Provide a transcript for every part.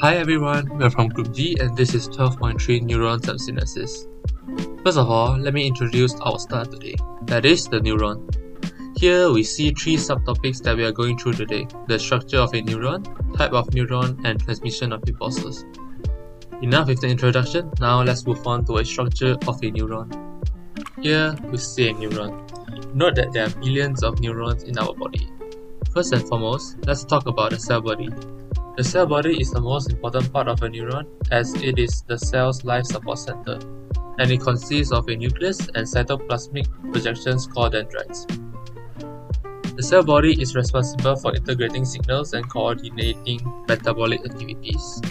Hi everyone, we're from Group G and this is 12.3 Neurons and Synapses. First of all, let me introduce our star today, that is the neuron. Here we see three subtopics that we are going through today: the structure of a neuron, type of neuron, and transmission of impulses. Enough with the introduction, now let's move on to a structure of a neuron. Here we see a neuron. Note that there are billions of neurons in our body. First and foremost, let's talk about the cell body. The cell body is the most important part of a neuron as it is the cell's life support center, and it consists of a nucleus and cytoplasmic projections called dendrites. The cell body is responsible for integrating signals and coordinating metabolic activities.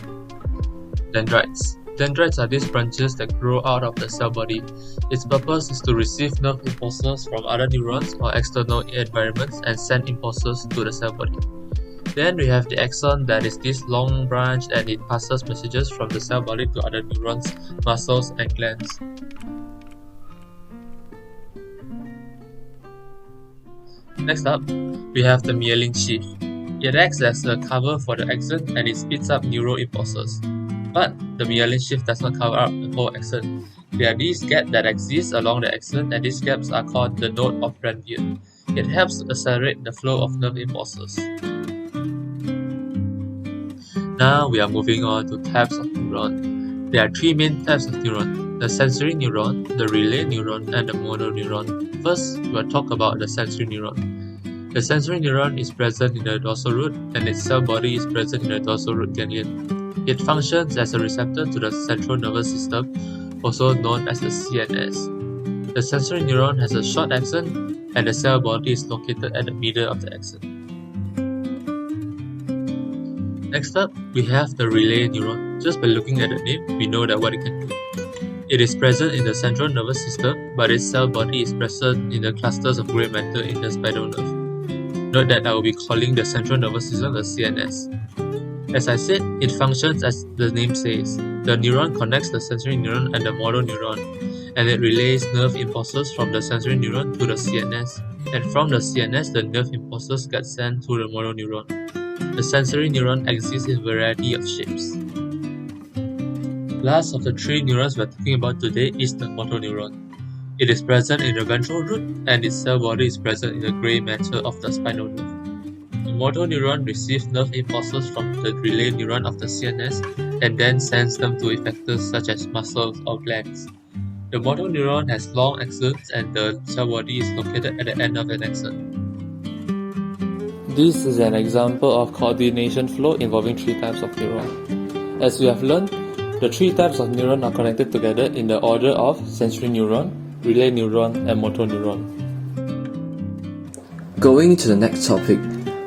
Dendrites. Dendrites are these branches that grow out of the cell body. Its purpose is to receive nerve impulses from other neurons or external environments and send impulses to the cell body. Then we have the axon, that is this long branch, and it passes messages from the cell body to other neurons, muscles, and glands. Next up, we have the myelin sheath. It acts as a cover for the axon and it speeds up neural impulses. But the myelin sheath does not cover up the whole axon. There are these gaps that exist along the axon, and these gaps are called the node of Ranvier. It helps accelerate the flow of nerve impulses. Now we are moving on to types of neuron. There are three main types of neuron: the sensory neuron, the relay neuron, and the motor neuron. First, we will talk about the sensory neuron. The sensory neuron is present in the dorsal root, and its cell body is present in the dorsal root ganglion. It functions as a receptor to the central nervous system, also known as the CNS. The sensory neuron has a short axon, and the cell body is located at the middle of the axon. Next up, we have the relay neuron. Just by looking at the name, we know that what it can do. It is present in the central nervous system, but its cell body is present in the clusters of grey matter in the spinal nerve. Note that I will be calling the central nervous system the CNS. As I said, it functions as the name says. The neuron connects the sensory neuron and the motor neuron, and it relays nerve impulses from the sensory neuron to the CNS, and from the CNS the nerve impulses get sent to the motor neuron. The sensory neuron exists in a variety of shapes. Last of the three neurons we are talking about today is the motor neuron. It is present in the ventral root, and its cell body is present in the grey matter of the spinal nerve. The motor neuron receives nerve impulses from the relay neuron of the CNS and then sends them to effectors such as muscles or glands. The motor neuron has long axons, and the cell body is located at the end of an axon. This is an example of coordination flow involving three types of neuron. As we have learned, the three types of neuron are connected together in the order of sensory neuron, relay neuron, and motor neuron. Going to the next topic,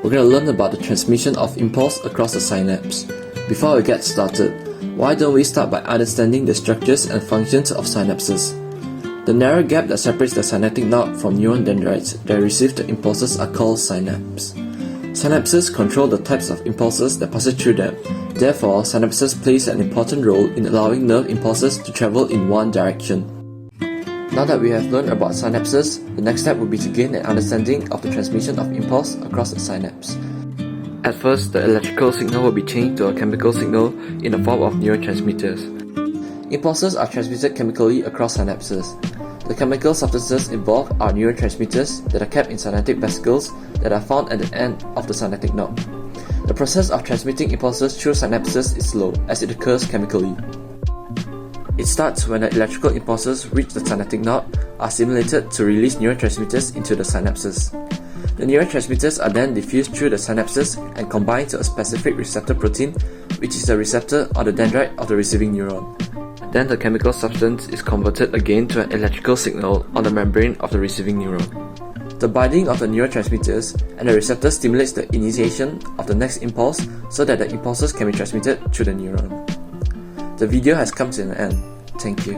we're going to learn about the transmission of impulse across the synapse. Before we get started, why don't we start by understanding the structures and functions of synapses? The narrow gap that separates the synaptic node from neuron dendrites that receive the impulses are called synapses. Synapses control the types of impulses that pass through them. Therefore, synapses plays an important role in allowing nerve impulses to travel in one direction. Now that we have learned about synapses, the next step will be to gain an understanding of the transmission of impulse across the synapse. At first, the electrical signal will be changed to a chemical signal in the form of neurotransmitters. Impulses are transmitted chemically across synapses. The chemical substances involved are neurotransmitters that are kept in synaptic vesicles that are found at the end of the synaptic node. The process of transmitting impulses through synapses is slow, as it occurs chemically. It starts when the electrical impulses reach the synaptic node, are stimulated to release neurotransmitters into the synapses. The neurotransmitters are then diffused through the synapses and combined to a specific receptor protein, which is the receptor or the dendrite of the receiving neuron. Then the chemical substance is converted again to an electrical signal on the membrane of the receiving neuron. The binding of the neurotransmitters and the receptor stimulates the initiation of the next impulse so that the impulses can be transmitted through the neuron. The video has come to an end. Thank you.